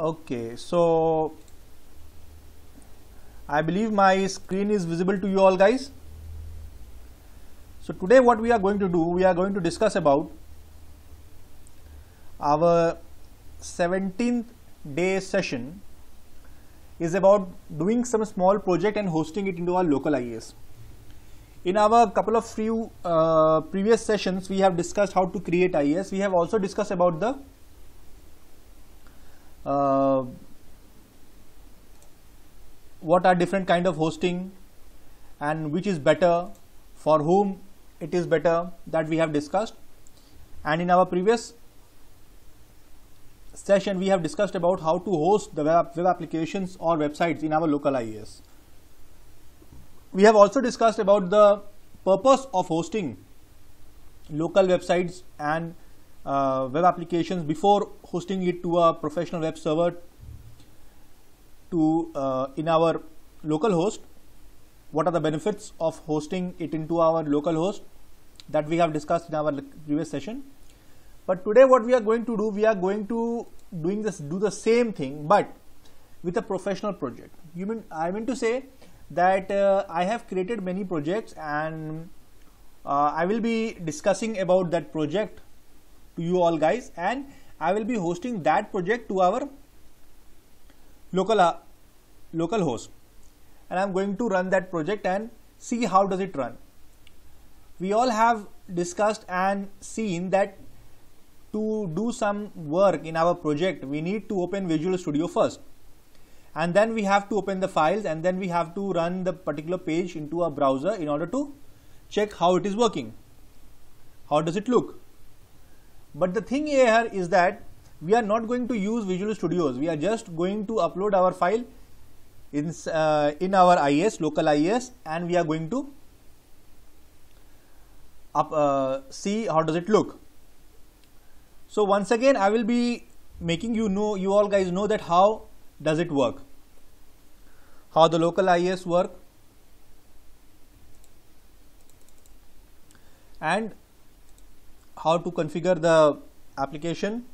Okay, so I believe my screen is visible to you all guys. So today what we are going to do, we are going to discuss about our 17th day session is about doing some small project and hosting it into our local IIS. In our couple of few previous sessions, we have discussed how to create IIS. We have also discussed about the what are different kind of hosting and which is better, for whom it is better, that we have discussed. And in our previous session we have discussed about how to host the web applications or websites in our local IIS. We have also discussed about the purpose of hosting local websites and web applications before hosting it to a professional web server to in our local host. What are the benefits of hosting it into our local host, that we have discussed in our previous session. But today what we are going to do, we are going to do the same thing but with a professional project. I mean to say that I have created many projects and I will be discussing about that project to you all guys, and I will be hosting that project to our local host, and I'm going to run that project and see how does it run. We all have discussed and seen that to do some work in our project we need to open Visual Studio first, and then we have to open the files, and then we have to run the particular page into a browser in order to check how it is working, how does it look. But the thing here is that we are not going to use Visual Studios. We are just going to upload our file in our IIS, local IIS, and we are going to see how does it look. So once again I will be making you all guys know that how does it work, how the local IIS work, and how to configure the application,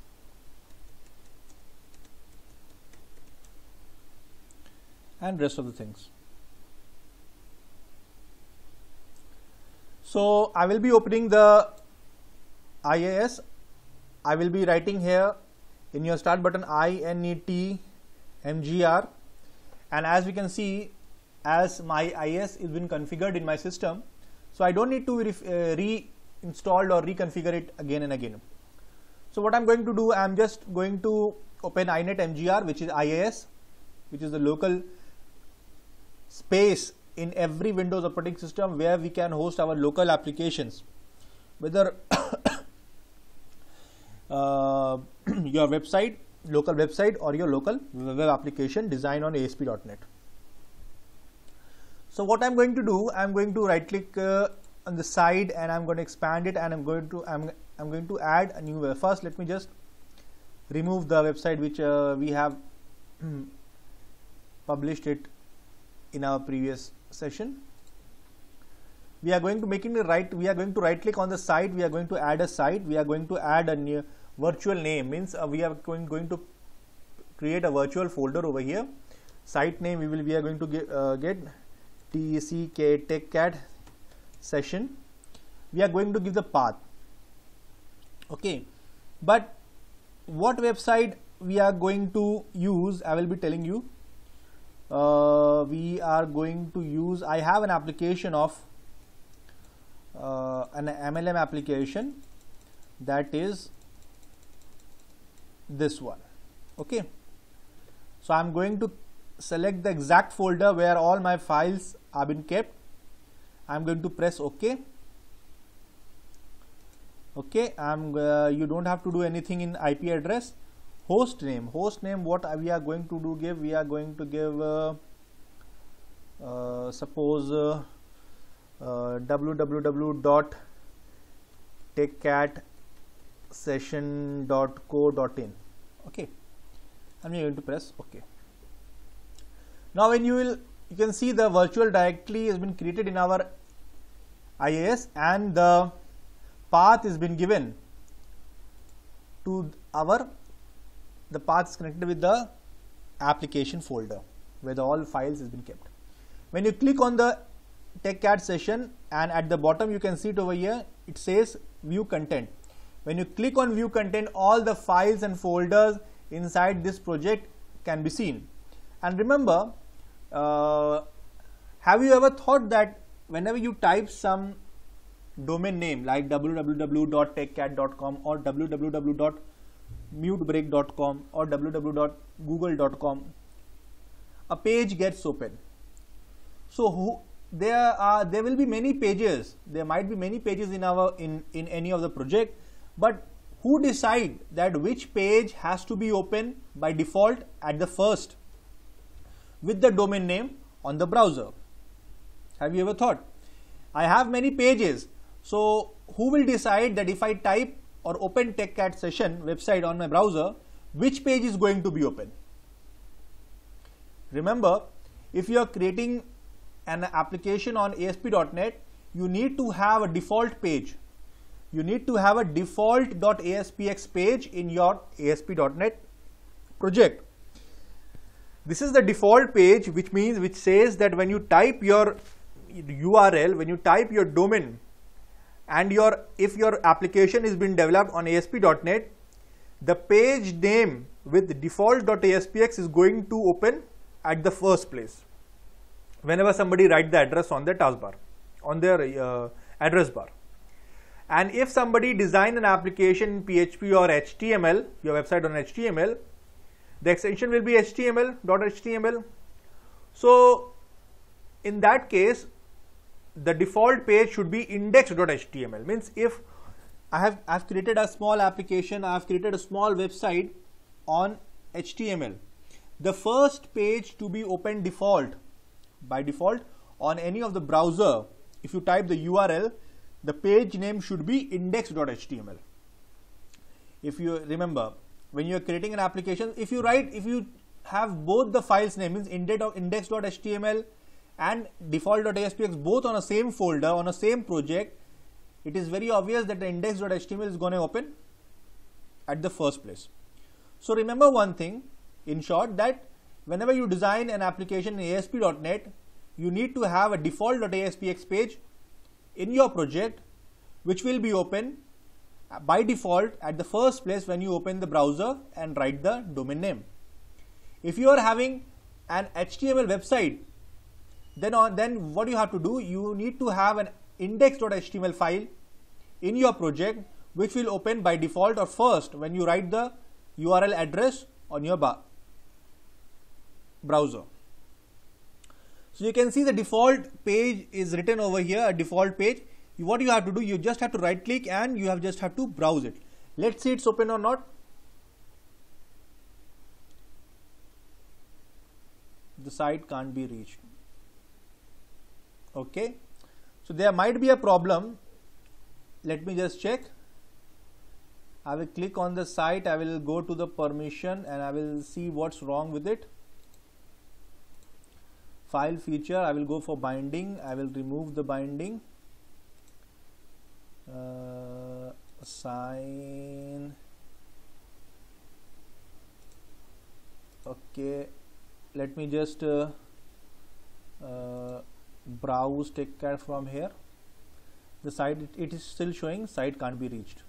and rest of the things. So I will be opening the IIS. I will be writing here in your start button INET MGR, and as we can see, as my IIS is been configured in my system, so I don't need to reinstall or reconfigure it again and again. So what I'm going to do, I'm just going to open INET MGR, which is IIS, which is the local space in every Windows operating system where we can host our local applications, whether your website, local website, or your local web application designed on ASP.NET. So what I'm going to do, I'm going to right click on the side and I'm going to expand it, and I'm going to add a new web. First let me just remove the website which we have published it in our previous session. We are going to make it right. We are going to right click on the site. We are going to add a site. We are going to add a new virtual name, means we are going to create a virtual folder over here. Site name we are going to get TCK session. We are going to give the path. Okay, but what website we are going to use, I will be telling you. We are going to use, I have an application of an MLM application, that is this one. Okay, so I'm going to select the exact folder where all my files have been kept. I'm going to press OK. Okay, you don't have to do anything in IP address. Host name, what we are going to do, we are going to give suppose www.techcatsession.co.in. okay, and we are going to press OK. Now when you can see the virtual directory has been created in our IIS, and the path has been given to our the path is connected with the application folder where the all files has been kept. When you click on the TechCAD session, and at the bottom you can see it over here, it says view content. When you click on view content, all the files and folders inside this project can be seen. And remember, have you ever thought that whenever you type some domain name like www.techcad.com or www.mutebreak.com or www.google.com, a page gets open. So there will be many pages. There might be many pages in any of the project, but who decide that which page has to be open by default at the first with the domain name on the browser? Have you ever thought? I have many pages, so who will decide that if I type or open TechCAD session website on my browser, which page is going to be open? Remember, if you are creating an application on ASP.NET, you need to have a default page. You need to have a default.aspx page in your ASP.NET project. This is the default page, which says that when you type your URL, when you type your domain, and if your application is being developed on ASP.NET, the page name with default.aspx is going to open at the first place whenever somebody writes the address on their taskbar, on their address bar. And if somebody design an application in PHP or HTML, your website on HTML, the extension will be HTML.html. So in that case, the default page should be index.html. Means if I've created a small application, I've created a small website on HTML, the first page to be open by default on any of the browser, if you type the URL, the page name should be index.html. If you remember, when you are creating an application, if you have both the files name, means index.html and default.aspx both on a same folder, on a same project, it is very obvious that the index.html is going to open at the first place. So remember one thing, in short, that whenever you design an application in ASP.NET, you need to have a default.aspx page in your project, which will be open by default at the first place when you open the browser and write the domain name. If you are having an HTML website, then what you have to do, you need to have an index.html file in your project, which will open by default or first when you write the URL address on your browser. So you can see the default page is written over here, a default page. What you have to do, you just have to right click and you just have to browse it. Let's see it's open or not. The site can't be reached. Okay, so there might be a problem. Let me just check. I will click on the site, I will go to the permission and I will see what's wrong with it. File feature, I will go for binding, I will remove the binding. Assign. Okay, let me just browse TechCAD from here. The site, it is still showing site can't be reached.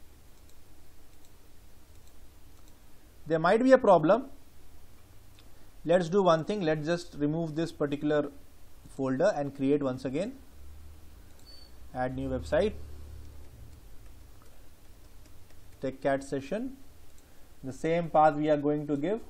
There might be a problem. Let's do one thing. Let's just remove this particular folder and create once again. Add new website. TechCAD session. The same path we are going to give.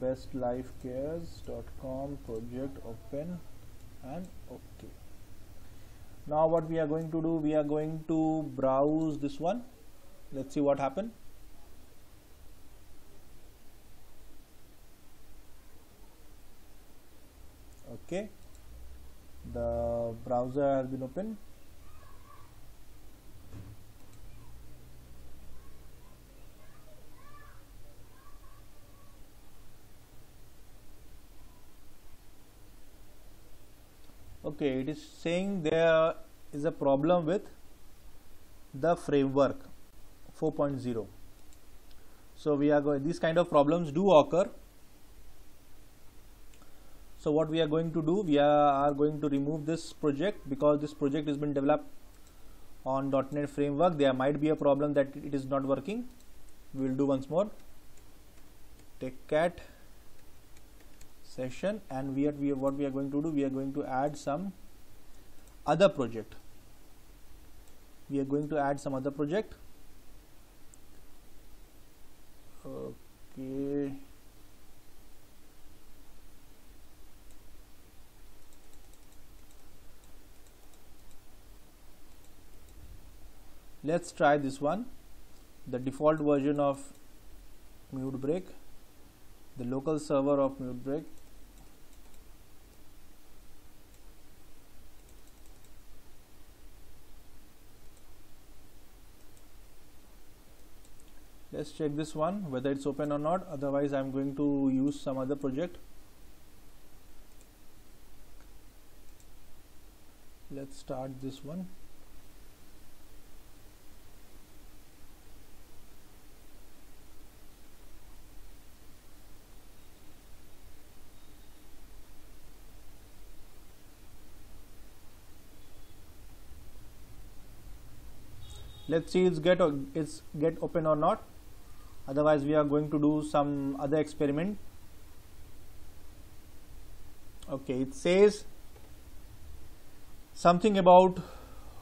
bestlifecares.com project open and OK. Now what we are going to do, we are going to browse this one. Let's see what happened. Okay, the browser has been opened. Okay, it is saying there is a problem with the framework 4.0. So we are going, these kind of problems do occur. So what we are going to do, we are going to remove this project, because this project has been developed on .NET Framework. There might be a problem that it is not working. We will do once more. TechCat session, and what we are going to do, we are going to add some other project. We are going to add some other project. Okay. Let's try this one, the default version of MuteBreak, the local server of MuteBreak. Let's check this one whether it's open or not, otherwise I'm going to use some other project. Let's start this one. Let's see it's get open or not, otherwise we are going to do some other experiment. Okay, it says something about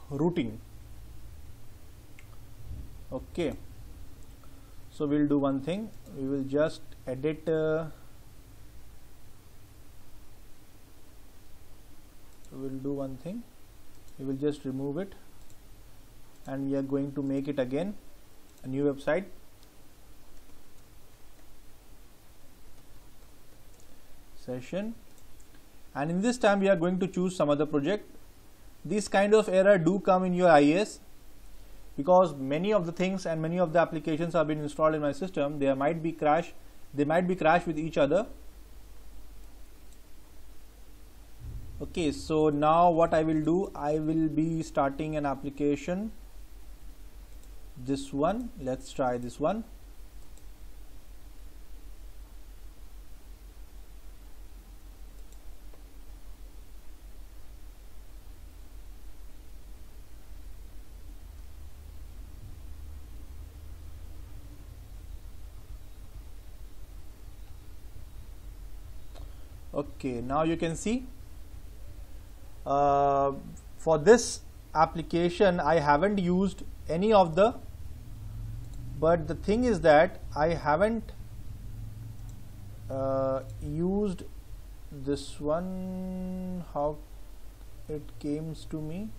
routing. Okay, so we'll do one thing, we will just edit we'll do one thing, we will just remove it, and we are going to make it again a new website. Session, and in this time we are going to choose some other project. These kind of error do come in your IIS, because many of the things and many of the applications have been installed in my system. They might be crash with each other. Okay, so now what I will do, I will be starting an application. This one, let's try this one. Okay, now you can see for this application I haven't used any of the, but the thing is that I haven't used this one. How it came to me?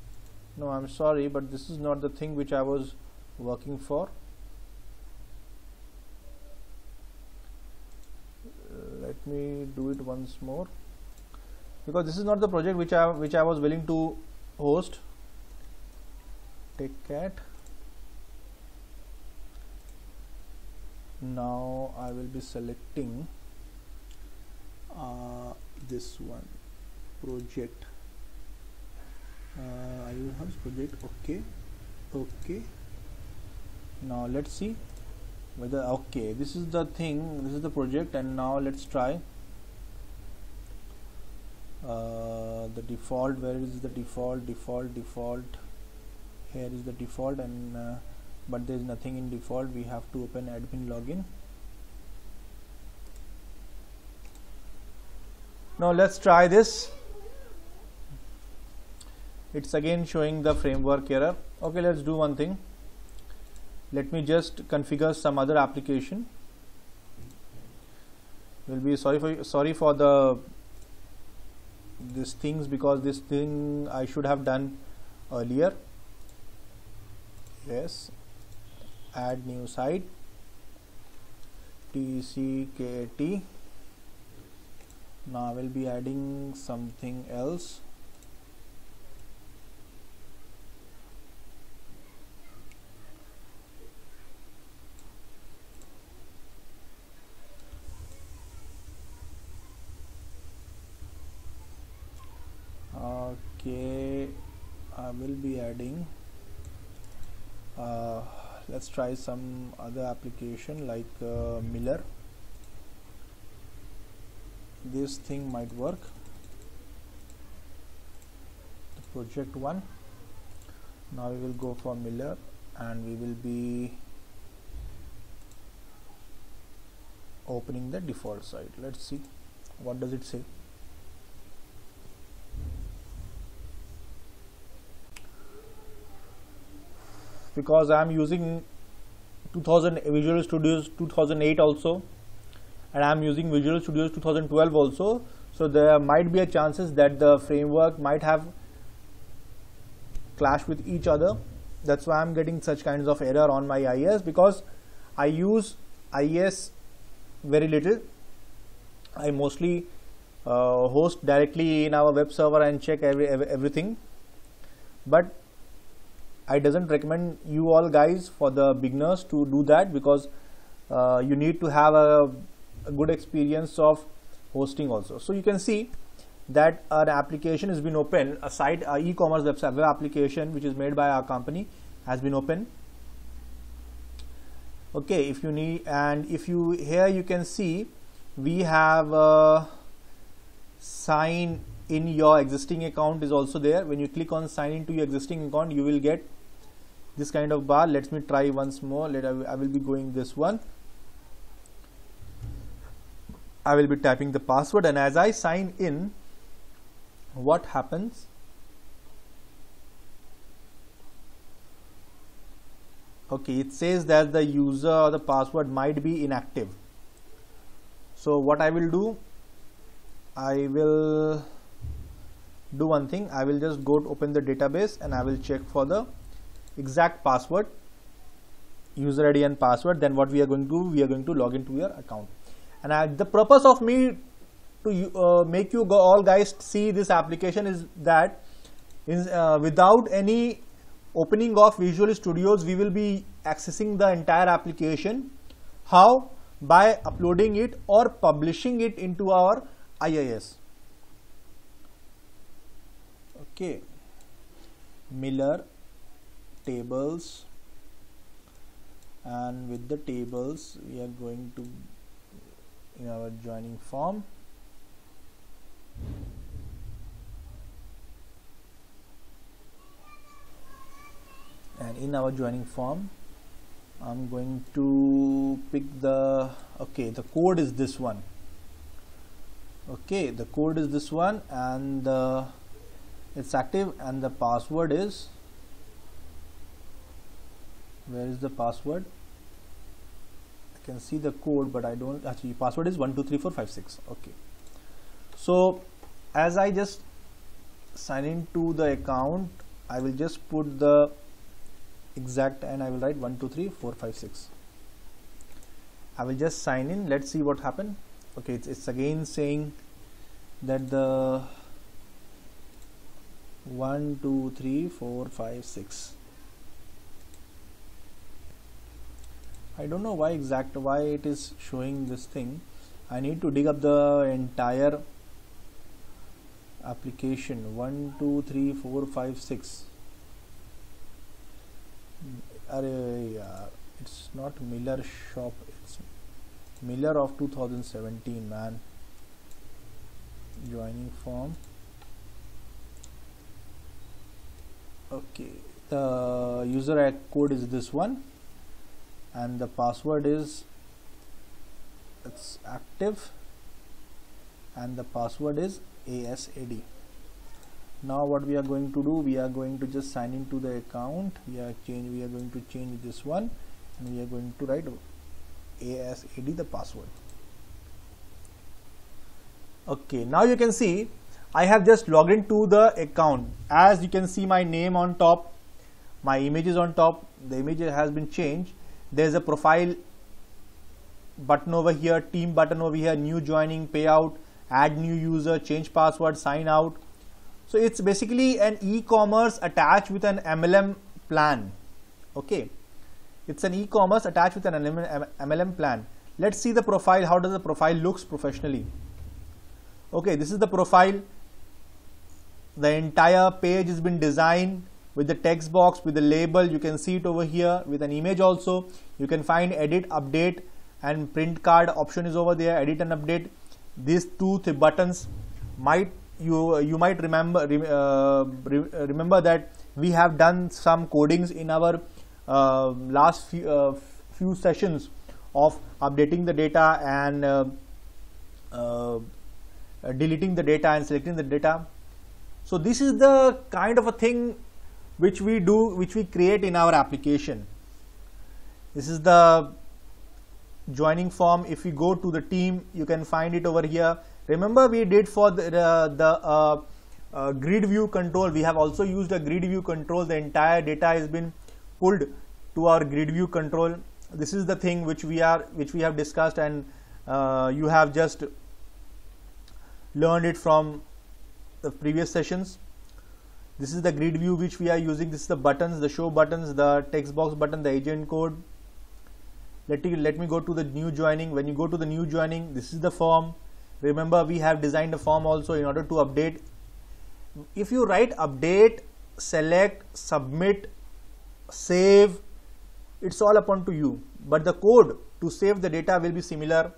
No, I'm sorry, but this is not the thing which I was working for. Let me do it once more, because this is not the project which I was willing to host. TechCat. Now I will be selecting this one, project. I will have project. Okay. Now let's see whether, okay, this is the thing, this is the project, and now let's try the default. Where is the default? Here is the default, and but there is nothing in default. We have to open admin login. Now let's try this. It's again showing the framework error. Okay, let's do one thing. Let me just configure some other application. Will be sorry for these things, because this thing I should have done earlier. Yes, add new site, tckat. Now I will be adding something else. will be adding let's try some other application like Miller. This thing might work. The project one. Now we will go for Miller and we will be opening the default site. Let's see what does it say. Because I am using 2000 Visual Studios 2008 also, and I am using Visual Studios 2012 also, so there might be a chances that the framework might have clashed with each other. That's why I am getting such kinds of error on my IIS, because I use IIS very little. I mostly host directly in our web server and check everything, but I doesn't recommend you all guys, for the beginners, to do that, because you need to have a good experience of hosting also. So you can see that an application has been opened, a site, a e-commerce website, web application which is made by our company has been opened. Okay, if you need, and if you here you can see we have sign in your existing account is also there. When you click on sign into your existing account, you will get this kind of bar. Let me try once more. I will be going this one. I will be typing the password, and as I sign in, what happens? Okay, it says that the user or the password might be inactive. So what I will do, I will do one thing. I will just go to open the database and I will check for the exact password, user ID and password. Then what we are going to do, we are going to log into your account. And the purpose of me to make you all guys see this application is that without any opening of Visual Studios, we will be accessing the entire application. How? By uploading it or publishing it into our IIS. Okay, Miller tables, and with the tables we are going to, in our joining form, and in our joining form I'm going to pick the, okay, the code is this one. Okay, the code is this one, and it's active, and the password is, where is the password? I can see the code, but I don't actually. Password is 123456. Okay, so as I just sign into the account, I will just put the exact, and I will write 123456. I will just sign in. Let's see what happened. Okay, it's again saying that the 1 2 3 4 5 6. I don't know why it is showing this thing. I need to dig up the entire application. 1 2 3 4 5 6. It's not Miller shop, it's Miller of 2017, man. Joining form. Okay, the user code is this one, and the password is, it's active, and the password is ASAD. Now what we are going to do, we are going to just sign into the account. We are going to change this one, and we are going to write ASAD, the password. Okay, now you can see I have just logged into the account. As you can see, my name on top, my image is on top, the image has been changed. There's a profile button over here, team button over here, new joining, payout, add new user, change password, sign out. So it's basically an e-commerce attached with an MLM plan. Okay, it's an e-commerce attached with an MLM plan. Let's see the profile. How does the profile looks professionally? Okay, this is the profile. The entire page has been designed with the text box, with the label. You can see it over here with an image also. You can find edit, update, and print card option is over there. Edit and update. These two buttons might you might remember that we have done some codings in our last few sessions of updating the data and deleting the data and selecting the data. So this is the kind of a thing which we do, which we create in our application. This is the joining form. If we go to the team, you can find it over here. Remember, we did for the grid view control. We have also used a grid view control. The entire data has been pulled to our grid view control. This is the thing which we have discussed, and you have just learned it from the previous sessions. This is the grid view which we are using. This is the buttons, the show buttons, the text box button, the agent code. Let me go to the new joining. When you go to the new joining, this is the form. Remember, we have designed a form also in order to update. If you write update, select, submit, save, it's all upon to you. But the code to save the data will be similar.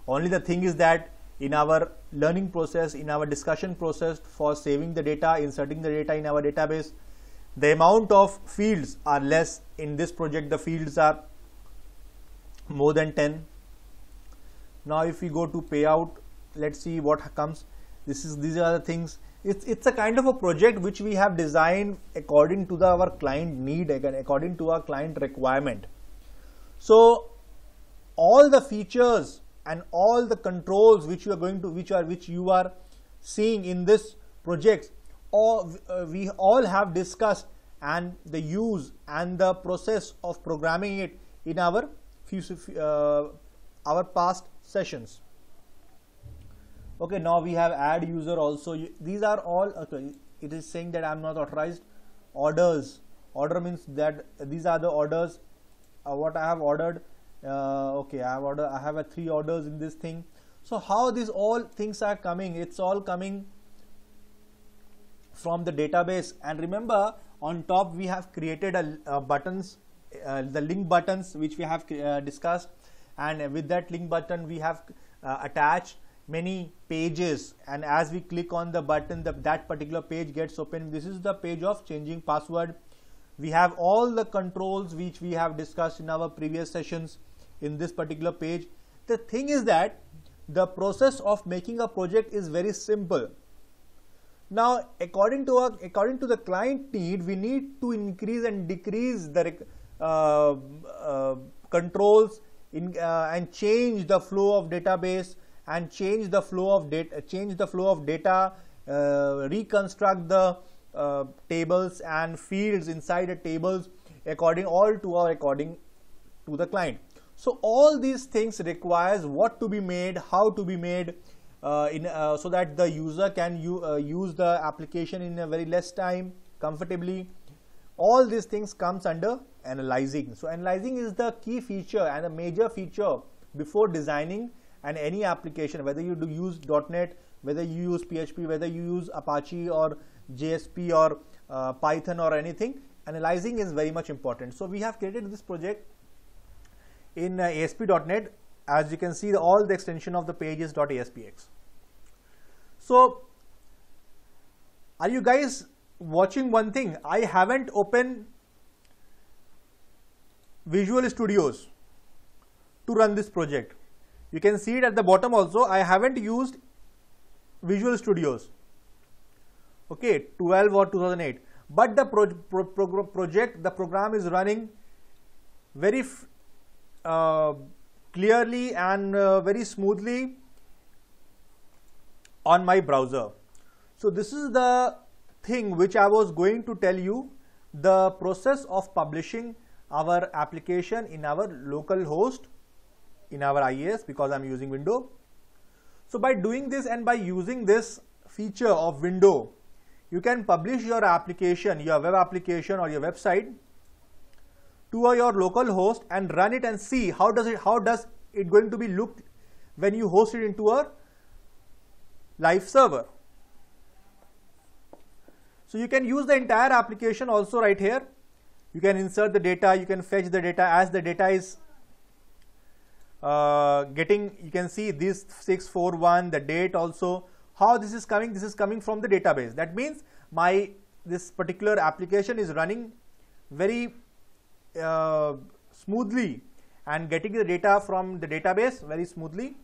Only the thing is that in our learning process, in our discussion process for saving the data, inserting the data in our database, the amount of fields are less. In this project, the fields are more than 10. Now if we go to payout, let's see what comes. These are the things. It's a kind of a project which we have designed according to our client need, according to our client requirement. So all the features and all the controls which you are seeing in this project, we all have discussed, and the use and the process of programming it in our past sessions. Okay, now we have add user also. These are all, okay, it is saying that I am not authorized. Orders. Order means that these are the orders what I have ordered. Okay, I have 3 orders in this thing. So how these all things are coming? It's all coming from the database. And remember, on top we have created a buttons, the link buttons which we have discussed, and with that link button we have attached many pages, and as we click on the button, that particular page gets open. This is the page of changing password. We have all the controls which we have discussed in our previous sessions in this particular page. The thing is that the process of making a project is very simple. Now, according to the client need, we need to increase and decrease the controls and change the flow of database, and change the flow of data, reconstruct the tables and fields inside the tables according to the client. So all these things requires what to be made, how to be made, so that the user can use the application in a very less time comfortably. All these things comes under analyzing. So analyzing is the key feature and a major feature before designing and any application, whether you use .NET, whether you use PHP, whether you use Apache or JSP or Python or anything. Analyzing is very much important. So we have created this project in ASP.NET. As you can see, all the extension of the page is .aspx. So are you guys watching one thing? I haven't opened Visual Studios to run this project. You can see it at the bottom also. I haven't used Visual Studios, okay, 12 or 2008, but the the program is running very clearly and very smoothly on my browser. So this is the thing which I was going to tell you, the process of publishing our application in our local host, in our IIS, because I'm using Windows. So by doing this and by using this feature of Windows, you can publish your application, your web application or your website to your local host and run it and see how does it going to be looked when you host it into a live server. So you can use the entire application also right here. You can insert the data, you can fetch the data as the data is getting, you can see this 641, the date also, how this is coming from the database. That means this particular application is running very smoothly and getting the data from the database very smoothly,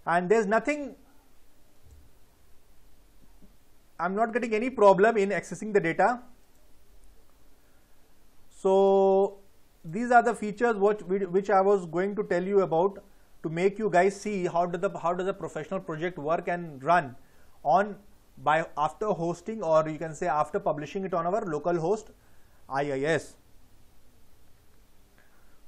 and there's nothing, I'm not getting any problem in accessing the data. So these are the features which I was going to tell you about to make you guys see how does a professional project work and run on after hosting, or you can say after publishing it on our local host IIS.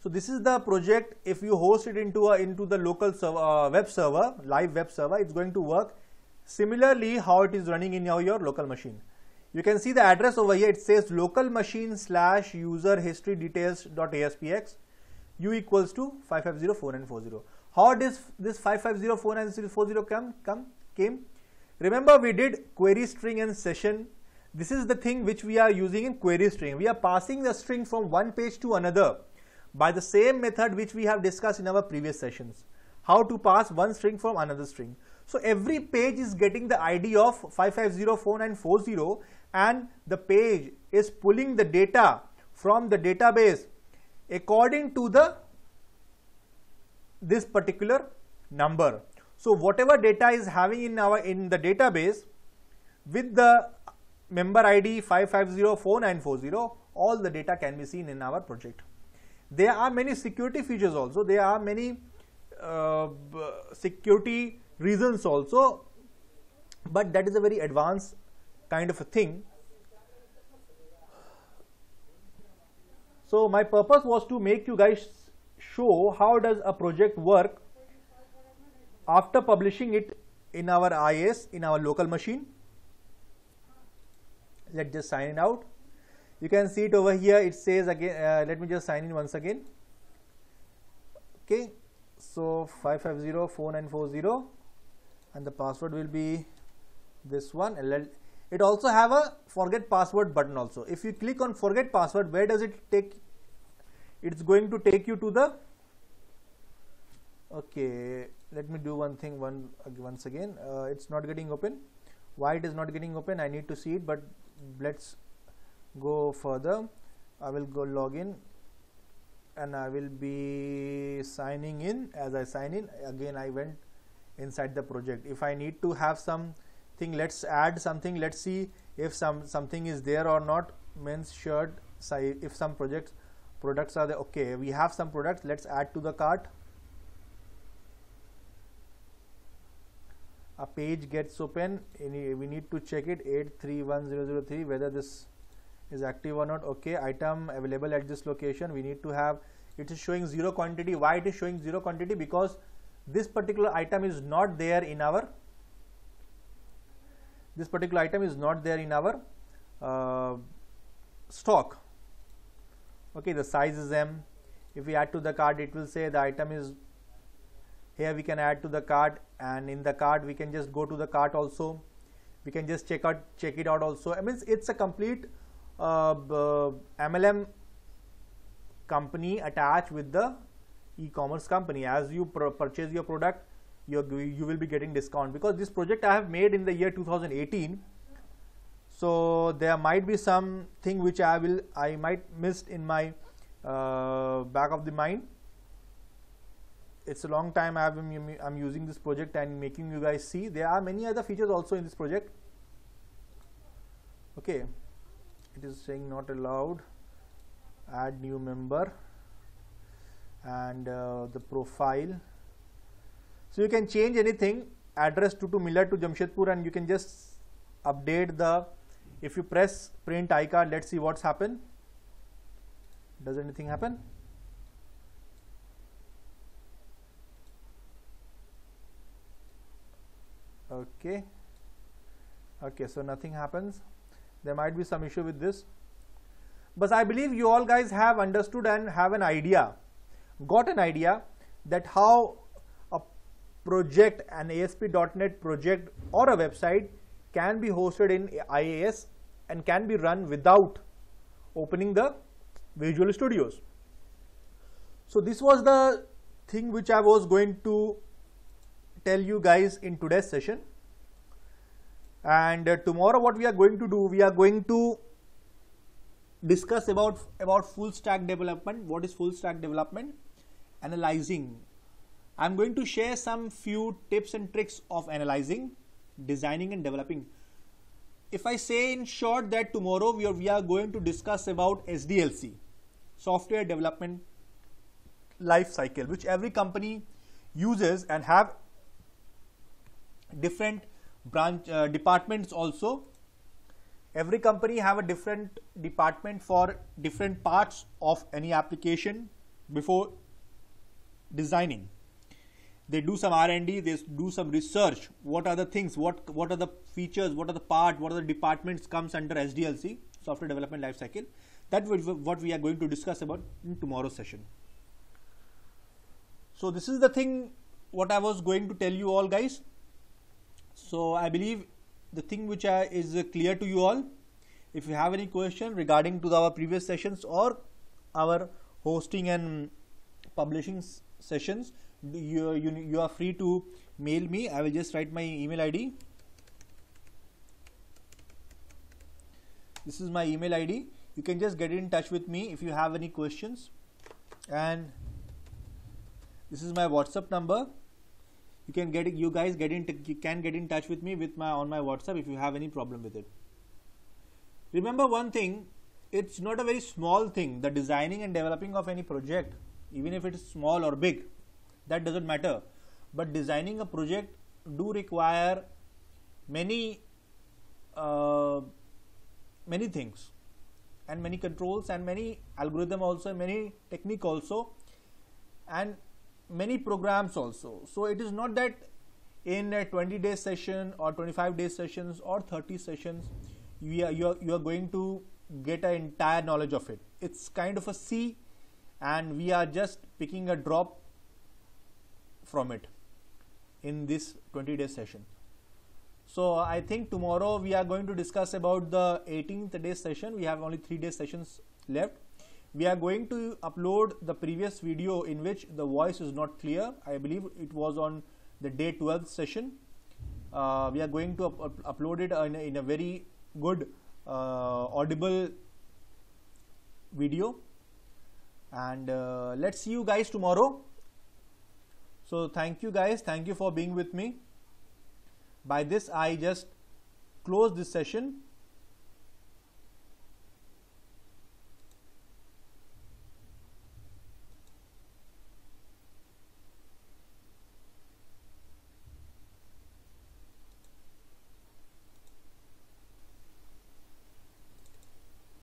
So this is the project. If you host it into the local server, web server, live web server, it's going to work similarly how it is running in your local machine. You can see the address over here. It says local machine / user history details.aspx u equals to 5504940. How does this 5504940 came? Remember, we did query string and session. This is the thing which we are using in query string. We are passing the string from one page to another by the same method which we have discussed in our previous sessions. How to pass one string from another string. So every page is getting the ID of 5504940, and the page is pulling the data from the database according to this particular number. So whatever data is having in the database with the member ID 5504940, all the data can be seen in our project. There are many security features also. There are many security reasons also, but that is a very advanced kind of a thing. So my purpose was to make you guys show how does a project work after publishing it in our IIS, in our local machine. Let's just sign it out. You can see it over here. It says again, let me just sign in once again. Okay, so 5504940, and the password will be this one. It also have a forget password button also. If you click on forget password, where does it take? It's going to take you to the, okay, let me do one thing once again. It's not getting open. Why it is not getting open? I need to see it, but let's go further. I will go log in and I will be signing in. As I sign in, again I went inside the project. If I need to have something, let's add something. Let's see if something is there or not. Men's shirt size. If some products are there. Okay, we have some products. Let's add to the cart. A page gets open. We need to check it 831003 whether this is active or not. Okay, item available at this location. We need to have, it is showing 0 quantity. Why it is showing 0 quantity? Because this particular item is not there in our stock. Okay, the size is M. If we add to the cart, it will say the item is here. We can add to the cart, and in the cart we can just go to the cart also. We can just check it out also. I mean, it's a complete MLM company attached with the e-commerce company. As you purchase your product, you will be getting discount, because this project I have made in the year 2018. So there might be something which I might missed in my back of the mind. It's a long time I'm using this project and making you guys see. There are many other features also in this project. Okay, it is saying not allowed. Add new member and the profile. So you can change anything. Address to Millard to Jamshedpur, and you can just update the. If you press print iCard, let's see what's happened. Does anything happen? Okay. Okay, so nothing happens. There might be some issue with this, but I believe you all guys have understood and have an idea, got an idea that how a project, an ASP.NET project or a website can be hosted in IIS and can be run without opening the Visual Studios. So this was the thing which I was going to tell you guys in today's session. And tomorrow what we are going to do, we are going to discuss about full stack development. What is full stack development? Analyzing. I'm going to share some few tips and tricks of analyzing, designing and developing. If I say in short that tomorrow we are going to discuss about SDLC, software development life cycle, which every company uses and have different branch departments also. Every company have a different department for different parts of any application before designing. They do some R&D, they do some research. What are the things, what are the features, what are the part, what are the departments comes under SDLC, software development life cycle. That is what we are going to discuss about in tomorrow's session. So this is the thing what I was going to tell you all, guys. So I believe the thing which is clear to you all. If you have any question regarding to our previous sessions or our hosting and publishing sessions, you are free to mail me. I will just write my email ID. This is my email ID. You can just get in touch with me if you have any questions, and this is my WhatsApp number. You can get you can get in touch with me with on my WhatsApp if you have any problem with it. Remember one thing, it's not a very small thing, the designing and developing of any project, even if it is small or big, that doesn't matter. But designing a project do require many things and many controls and many algorithm also, many technique also, and many programs also. So it is not that in a 20-day session or 25-day sessions or 30 sessions you are going to get an entire knowledge of it. It's kind of a sea, and we are just picking a drop from it in this 20-day session. So I think tomorrow we are going to discuss about the 18th day session. We have only 3 day sessions left. We are going to upload the previous video in which the voice is not clear. I believe it was on the day 12th session. We are going to upload it in a very good audible video, and let's see you guys tomorrow. So thank you guys, thank you for being with me. By this I just close this session.